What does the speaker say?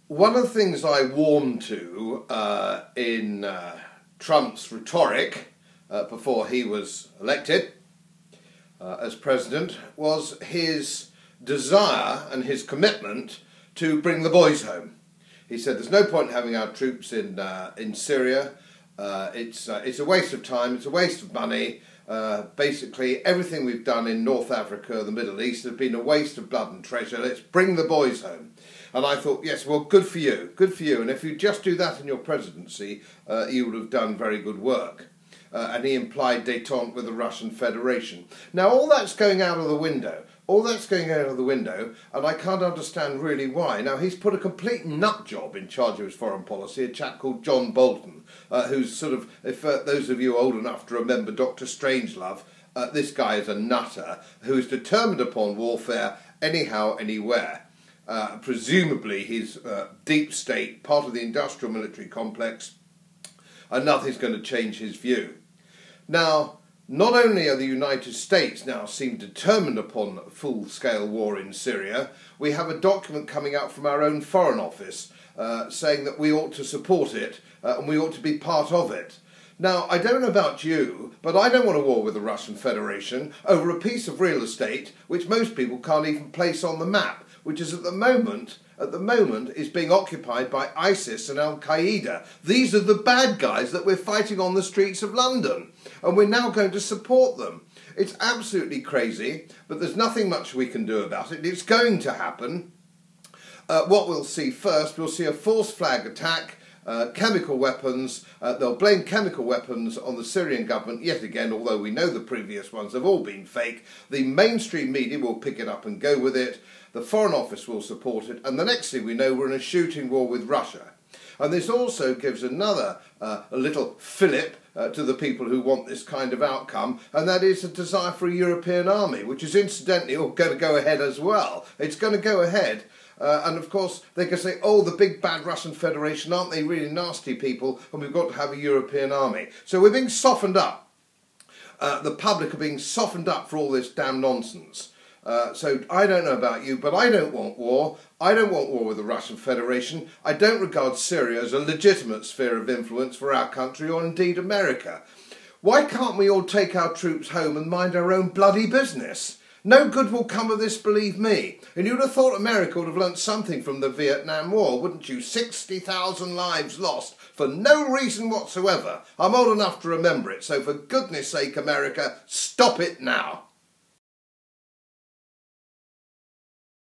One of the things I warmed to in Trump's rhetoric before he was elected as president was his desire and his commitment to bring the boys home. He said there's no point in having our troops in Syria. It's a waste of time, it's a waste of money. Basically everything we've done in North Africa, the Middle East, has been a waste of blood and treasure. Let's bring the boys home. And I thought, yes, well, good for you, good for you. And if you just do that in your presidency, you would have done very good work. And he implied détente with the Russian Federation. Now, all that's going out of the window. All that's going out of the window, and I can't understand really why. Now, he's put a complete nut job in charge of his foreign policy, a chap called John Bolton, who's sort of, if those of you old enough to remember Dr. Strangelove, this guy is a nutter who's determined upon warfare anyhow, anywhere. Presumably he's deep state, part of the industrial military complex, and nothing's going to change his view. Now, not only are the United States now seem determined upon full-scale war in Syria, we have a document coming out from our own Foreign Office saying that we ought to support it and we ought to be part of it. Now, I don't know about you, but I don't want a war with the Russian Federation over a piece of real estate which most people can't even place on the map, which is at the moment is being occupied by ISIS and Al-Qaeda. These are the bad guys that we're fighting on the streets of London, and we're now going to support them. It's absolutely crazy, but there's nothing much we can do about it. It's going to happen. What we'll see first, we'll see a false flag attack, chemical weapons. They'll blame chemical weapons on the Syrian government yet again, although we know the previous ones have all been fake. The mainstream media will pick it up and go with it. The Foreign Office will support it, and the next thing we know, we're in a shooting war with Russia. And this also gives another a little fillip to the people who want this kind of outcome, and that is a desire for a European army, which is incidentally going to go ahead as well. It's going to go ahead. And of course, they can say, oh, the big bad Russian Federation, aren't they really nasty people? And we've got to have a European army. So we're being softened up. The public are being softened up for all this damn nonsense. So I don't know about you, but I don't want war. I don't want war with the Russian Federation. I don't regard Syria as a legitimate sphere of influence for our country or indeed America. Why can't we all take our troops home and mind our own bloody business? No good will come of this, believe me. And you'd have thought America would have learnt something from the Vietnam War, wouldn't you? 60,000 lives lost for no reason whatsoever. I'm old enough to remember it, so for goodness sake, America, stop it now.